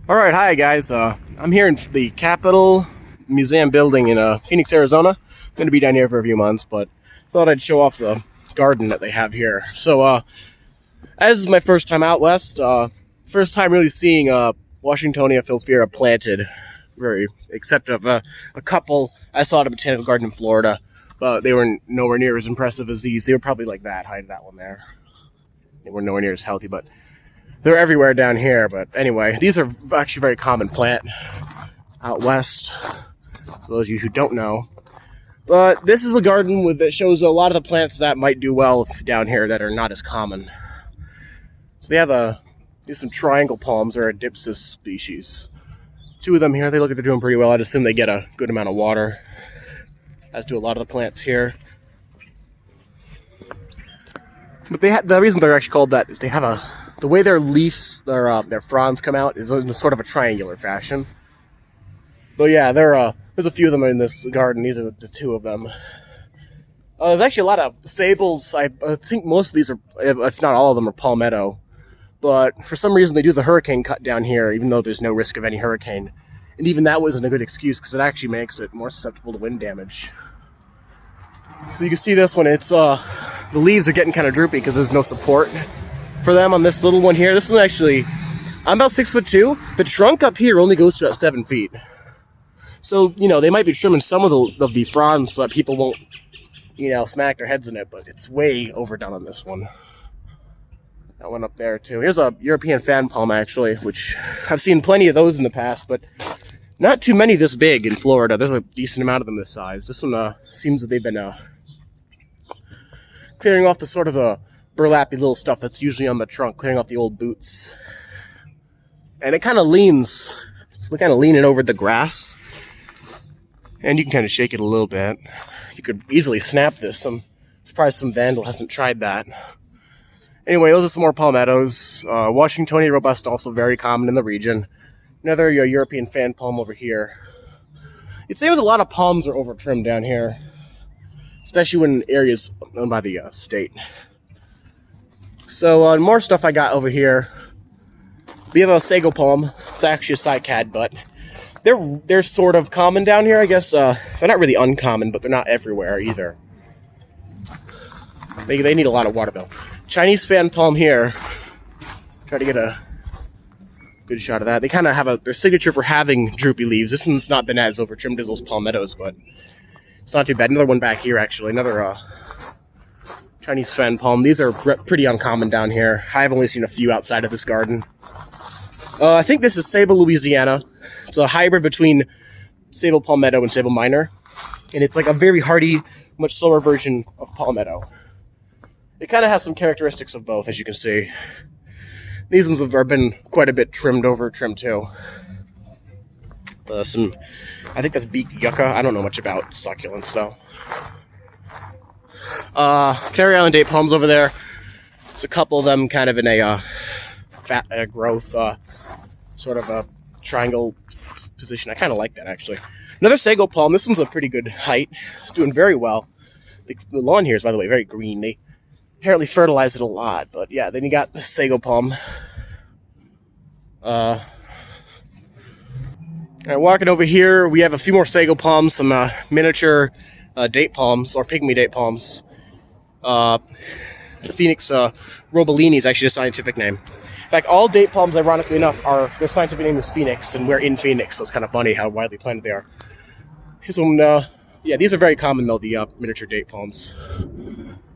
All right, hi guys. I'm here in the Capitol Museum building in Phoenix, Arizona. I'm going to be down here for a few months, but thought I'd show off the garden that they have here. So, as is my first time out west, first time really seeing Washingtonia filifera planted, very except of a couple I saw at a botanical garden in Florida, but they were nowhere near as impressive as these. They were probably like that height, that one there. They were nowhere near as healthy, but they're everywhere down here. But anyway, these are actually very common plant out west, for those of you who don't know. But this is the garden that shows a lot of the plants that might do well down here that are not as common. So they have some triangle palms, or a dipsis species. Two of them here, they look like they're doing pretty well. I'd assume they get a good amount of water, as do a lot of the plants here. But the reason they're actually called that is they have the way their leaves, their fronds come out is in sort of a triangular fashion. But yeah, there's a few of them in this garden. These are the two of them. There's actually a lot of sables. I think most of these are, if not all of them, are palmetto. But for some reason they do the hurricane cut down here, even though there's no risk of any hurricane. And even that wasn't a good excuse, because it actually makes it more susceptible to wind damage. So you can see this one, the leaves are getting kind of droopy because there's no support for them on this little one here. This one actually, I'm about 6'2". The trunk up here only goes to about 7 feet. So, they might be trimming some of the fronds so that people won't, smack their heads in it, but it's way overdone on this one. That one up there too. Here's a European fan palm actually, which I've seen plenty of those in the past, but not too many this big in Florida. There's a decent amount of them this size. This one seems that they've been clearing off the sort of the burlappy little stuff that's usually on the trunk, clearing off the old boots. And it kind of leans, it's kind of leaning over the grass. And you can kind of shake it a little bit. You could easily snap this. I'm surprised some vandal hasn't tried that. Anyway, those are some more palmettos. Washingtonia robusta, also very common in the region. Another European fan palm over here. It seems a lot of palms are over trimmed down here, especially in areas owned by the state. So more stuff I got over here. We have a sago palm. It's actually a cycad, but they're sort of common down here, I guess. They're not really uncommon, but they're not everywhere either. They need a lot of water though. Chinese fan palm here. Try to get a good shot of that. They kind of have their signature for having droopy leaves. This one's not been as over trimmed as those palmettos, but it's not too bad. Another one back here actually. Another Chinese fan palm. These are pretty uncommon down here. I've only seen a few outside of this garden. I think this is Sable Louisiana. It's a hybrid between Sable Palmetto and Sable Minor. And it's like a very hardy, much slower version of palmetto. It kind of has some characteristics of both, as you can see. These ones have been quite a bit trimmed too. I think that's beaked yucca. I don't know much about succulents though. Canary Island date palms over there. There's a couple of them kind of in a fat growth, sort of a triangle position. I kind of like that actually. Another sago palm. This one's a pretty good height. It's doing very well. The lawn here is, by the way, very green. They apparently fertilize it a lot, but yeah. Then you got the sago palm. Alright, walking over here, we have a few more sago palms, some miniature date palms, or pygmy date palms. Phoenix Robolini is actually a scientific name. In fact, all date palms, ironically enough, their scientific name is Phoenix, and we're in Phoenix, so it's kind of funny how widely planted they are. Here's one, yeah, these are very common though, the miniature date palms.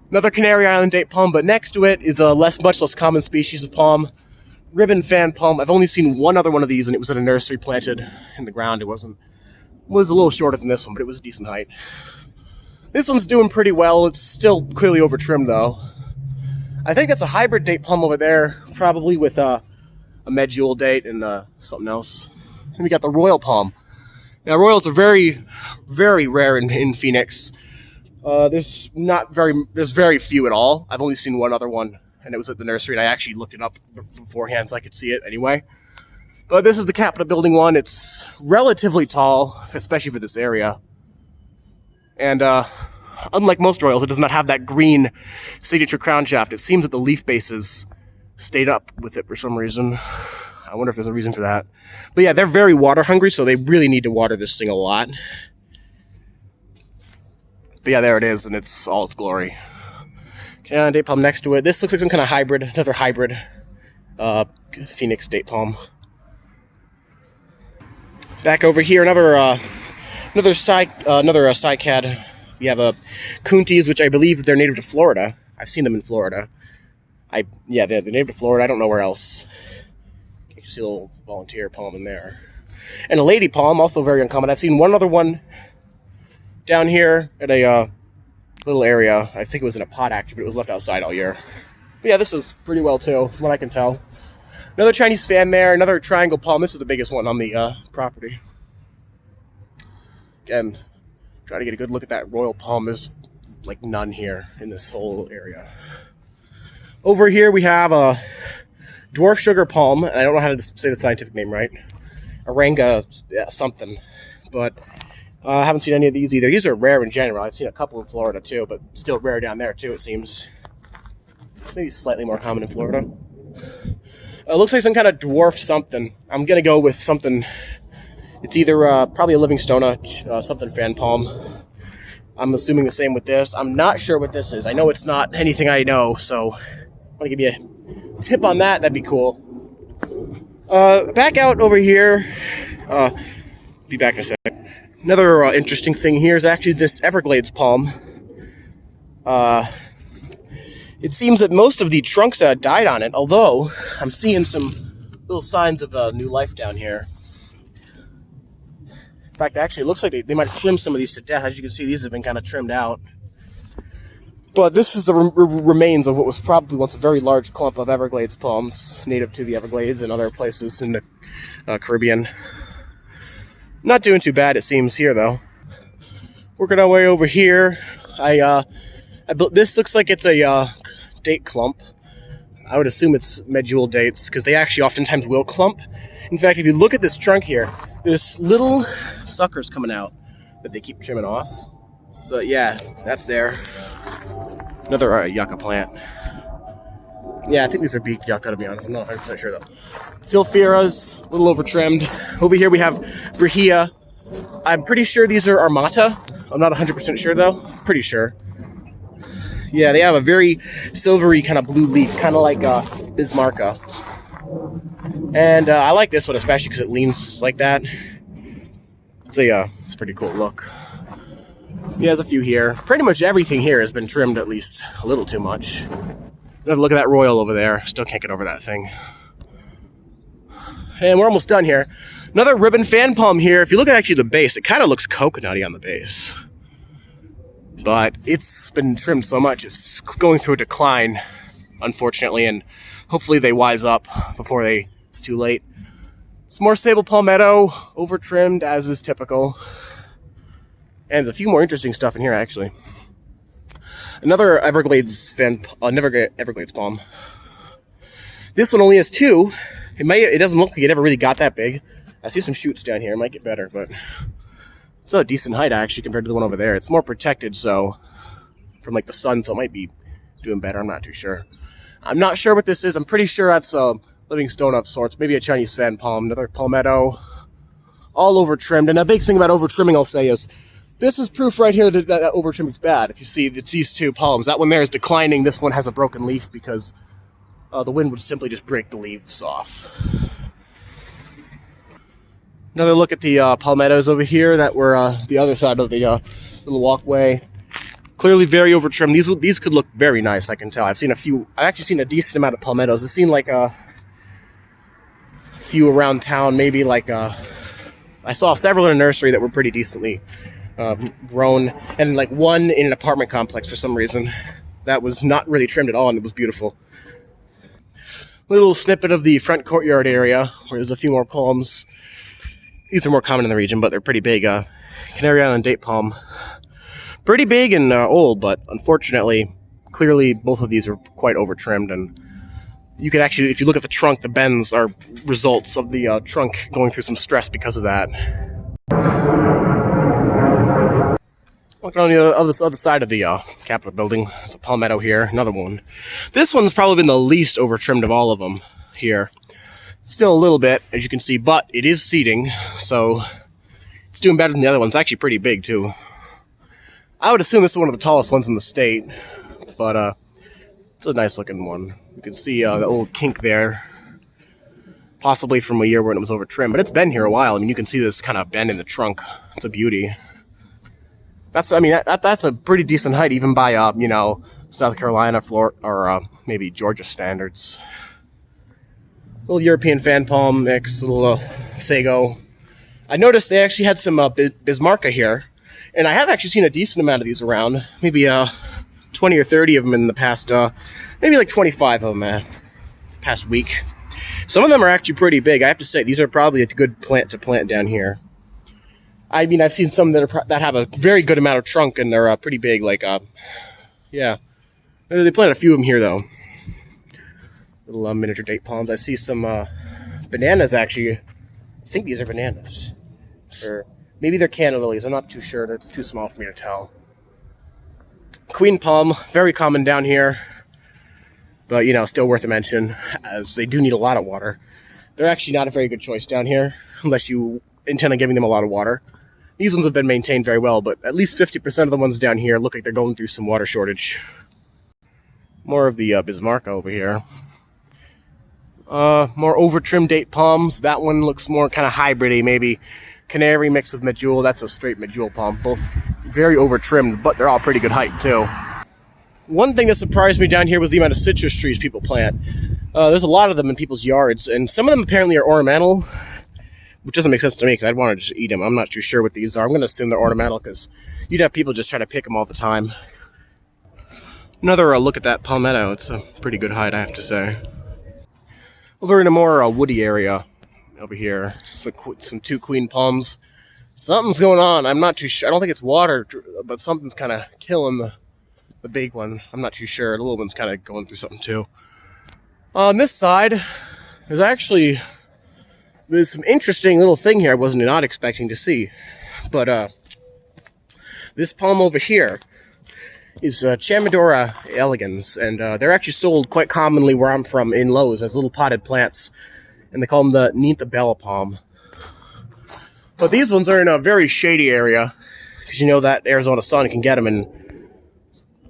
Another Canary Island date palm, but next to it is a much less common species of palm. Ribbon fan palm. I've only seen one other one of these, and it was at a nursery planted in the ground. It was a little shorter than this one, but it was a decent height. This one's doing pretty well. It's still clearly over trimmed though. I think it's a hybrid date palm over there, probably with a medjool date and something else. And we got the royal palm. Now royals are very, very rare in Phoenix. There's very few at all. I've only seen one other one, and it was at the nursery, and I actually looked it up beforehand so I could see it anyway. But this is the Capitol building one. It's relatively tall, especially for this area. And unlike most royals, it does not have that green signature crown shaft. It seems that the leaf bases stayed up with it for some reason. I I wonder if there's a reason for that. But yeah, they're very water hungry, so they really need to water this thing a lot. But yeah, there it is, and it's all its glory. Okay, date palm next to it. This looks like some kind of hybrid, another hybrid Phoenix date palm. Back over here, another cycad. We have Kuntis, which I believe they're native to Florida. I've seen them in Florida. They're native to Florida. I don't know where else. You can see a little volunteer palm in there. And a lady palm, also very uncommon. I've seen one other one down here at a little area. I think it was in a pot, actually, but it was left outside all year. But yeah, this is pretty well, too, from what I can tell. Another Chinese fan there, another triangle palm. This is the biggest one on the property. Again, trying to get a good look at that royal palm. There's like none here in this whole area. Over here we have a dwarf sugar palm. I don't know how to say the scientific name right. Aranga something. But I haven't seen any of these either. These are rare in general. I've seen a couple in Florida too, but still rare down there too, it seems. It's maybe slightly more common in Florida. It looks like some kind of dwarf something. I'm going to go with something. It's either probably a Livingstona, something fan palm. I'm assuming the same with this. I'm not sure what this is. I know it's not anything I know, so I want to give you a tip on that. That'd be cool. Back out over here. Be back in a sec. Another interesting thing here is actually this Everglades palm. It seems that most of the trunks died on it, although I'm seeing some little signs of new life down here. In fact, actually, it looks like they might have trimmed some of these to death. As you can see, these have been kind of trimmed out. But this is the remains of what was probably once a very large clump of Everglades palms, native to the Everglades and other places in the Caribbean. Not doing too bad, it seems, here, though. Working our way over here. This looks like it's a date clump. I would assume it's medjool dates, because they actually oftentimes will clump. In fact, if you look at this trunk here, there's little suckers coming out that they keep trimming off. But yeah, that's there. Another yucca plant. Yeah, I think these are beaked yucca, to be honest. I'm not 100% sure, though. Philophyras, a little over trimmed. Over here we have Brahea. I'm pretty sure these are Armata. I'm not 100% sure, though. Pretty sure. Yeah, they have a very silvery kind of blue leaf, kind of like Bismarcka. And I like this one especially because it leans like that. It's a pretty cool look. He has a few here. Pretty much everything here has been trimmed at least a little too much. Another look at that royal over there. Still can't get over that thing. And we're almost done here. Another ribbon fan palm here. If you look at actually the base, it kind of looks coconutty on the base. But it's been trimmed so much, it's going through a decline, unfortunately, and hopefully they wise up before it's too late. Some more sable palmetto, over trimmed as is typical. And there's a few more interesting stuff in here, actually. Another Everglades palm. This one only has two. It doesn't look like it ever really got that big. I see some shoots down here. It might get better, but it's a decent height actually compared to the one over there. It's more protected, so from like the sun, so it might be doing better. I'm not too sure. I'm not sure what this is. I'm pretty sure that's a Livingstone of sorts. Maybe a Chinese fan palm. Another palmetto, all over trimmed. And a big thing about over trimming, I'll say, is this is proof right here that over trimming's bad. If you see, it's these two palms. That one there is declining. This one has a broken leaf because the wind would simply just break the leaves off. Another look at the palmettos over here that were the other side of the little walkway. Clearly very over trimmed. These could look very nice, I can tell. I've actually seen a decent amount of palmettos. I've seen like a few around town, maybe like I saw several in a nursery that were pretty decently grown, and like one in an apartment complex for some reason that was not really trimmed at all, and it was beautiful. Little snippet of the front courtyard area where there's a few more palms. These are more common in the region, but they're pretty big. Canary Island date palm. Pretty big and old, but unfortunately, clearly both of these are quite over trimmed, and you could actually, if you look at the trunk, the bends are results of the trunk going through some stress because of that. Looking on the other side of the Capitol building, there's a palmetto here, another one. This one's probably been the least over trimmed of all of them here. Still a little bit, as you can see, but it is seeding, so it's doing better than the other ones. It's actually pretty big, too. I would assume this is one of the tallest ones in the state, but it's a nice-looking one. You can see the little kink there, possibly from a year when it was over trim, but it's been here a while. I mean, you can see this kind of bend in the trunk. It's a beauty. That's a pretty decent height, even by South Carolina, Florida, or maybe Georgia standards. Little European fan palm mix, little sago. I noticed they actually had some Bismarcka here, and I have actually seen a decent amount of these around. Maybe 20 or 30 of them in the past, maybe like 25 of them past week. Some of them are actually pretty big. I have to say, these are probably a good plant to plant down here. I mean, I've seen some that have a very good amount of trunk, and they're pretty big. Like, yeah, they plant a few of them here though. Little miniature date palms. I see some bananas, actually. I think these are bananas. Or maybe they're canna lilies. I'm not too sure. It's too small for me to tell. Queen palm, very common down here. But, still worth a mention, as they do need a lot of water. They're actually not a very good choice down here, unless you intend on giving them a lot of water. These ones have been maintained very well, but at least 50% of the ones down here look like they're going through some water shortage. More of the Bismarcka over here. More over-trimmed date palms. That one looks more kind of hybrid-y, maybe canary mixed with medjool. That's a straight medjool palm. Both very over-trimmed, but they're all pretty good height, too. One thing that surprised me down here was the amount of citrus trees people plant. There's a lot of them in people's yards, and some of them apparently are ornamental, which doesn't make sense to me because I'd want to just eat them. I'm not too sure what these are. I'm going to assume they're ornamental because you'd have people just trying to pick them all the time. Another look at that palmetto. It's a pretty good height, I have to say. Well, we're in a more woody area over here. Some two queen palms. Something's going on. I'm not too sure. I don't think it's water, but something's kind of killing the big one. I'm not too sure. The little one's kind of going through something too. On this side, there's some interesting little thing here I was not expecting to see. But this palm over here is Chamadora elegans, and they're actually sold quite commonly where I'm from in Lowe's as little potted plants, and they call them the Nintabella palm. But these ones are in a very shady area, because that Arizona sun can get them in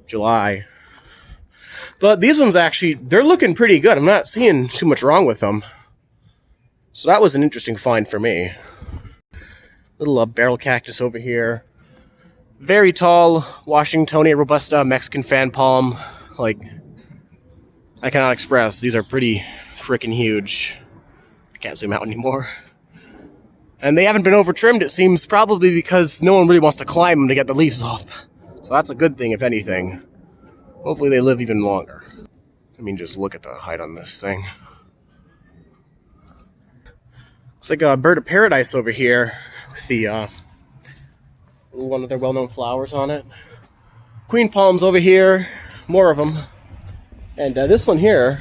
July. But these ones actually, they're looking pretty good. I'm not seeing too much wrong with them. So that was an interesting find for me. Little barrel cactus over here. Very tall Washingtonia robusta Mexican fan palm. Like, I cannot express. These are pretty freaking huge. I can't zoom out anymore. And they haven't been over trimmed, it seems, probably because no one really wants to climb them to get the leaves off. So that's a good thing, if anything. Hopefully they live even longer. I mean, just look at the height on this thing. Looks like a bird of paradise over here with the one of their well-known flowers on it. Queen palms over here, more of them. And this one here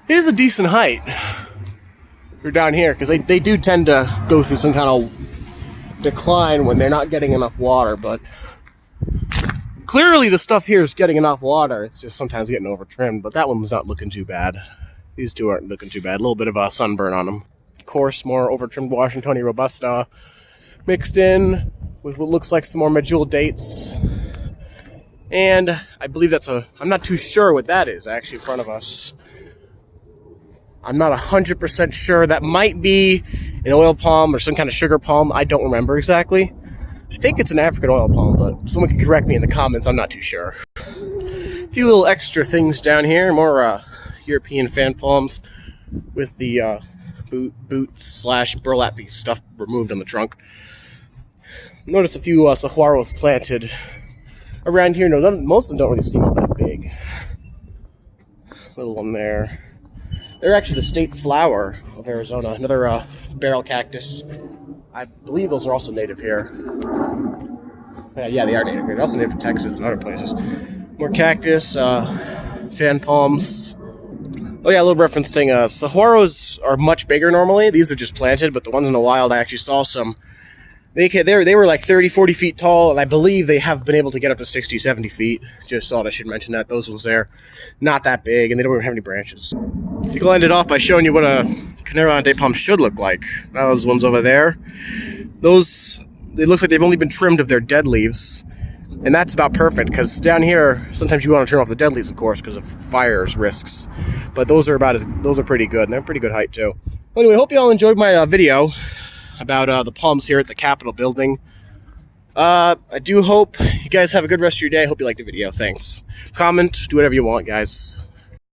is a decent height. We're down here because they do tend to go through some kind of decline when they're not getting enough water, but clearly the stuff here is getting enough water. It's just sometimes getting over-trimmed, but that one's not looking too bad. These two aren't looking too bad. A little bit of a sunburn on them. Of course, more over-trimmed Washingtonia robusta mixed in with what looks like some more medjool dates. And I believe I'm not too sure what that is actually in front of us. I'm not 100% sure. That might be an oil palm or some kind of sugar palm. I don't remember exactly. I think it's an African oil palm, but someone can correct me in the comments. I'm not too sure. A few little extra things down here. More European fan palms with the boot/burlap piece stuff removed on the trunk. Notice a few saguaros planted around here. No, most of them don't really seem all that big. Little one there. They're actually the state flower of Arizona. Another barrel cactus. I believe those are also native here. Yeah, they are native here. They're also native to Texas and other places. More cactus, fan palms. Oh yeah, a little reference thing. Saguaros are much bigger normally. These are just planted, but the ones in the wild, I actually saw some They were like 30, 40 feet tall, and I believe they have been able to get up to 60, 70 feet. Just thought I should mention that. Those ones there, not that big, and they don't even have any branches. I'll end it off by showing you what a Carnarvon date palm should look like. Those ones over there, it looks like they've only been trimmed of their dead leaves. And that's about perfect, because down here, sometimes you want to turn off the dead leaves, of course, because of fires risks. But those are pretty good, and they're pretty good height, too. Anyway, hope you all enjoyed my video about the palms here at the Capitol building. I do hope you guys have a good rest of your day. I hope you liked the video. Thanks. Comment, do whatever you want, guys.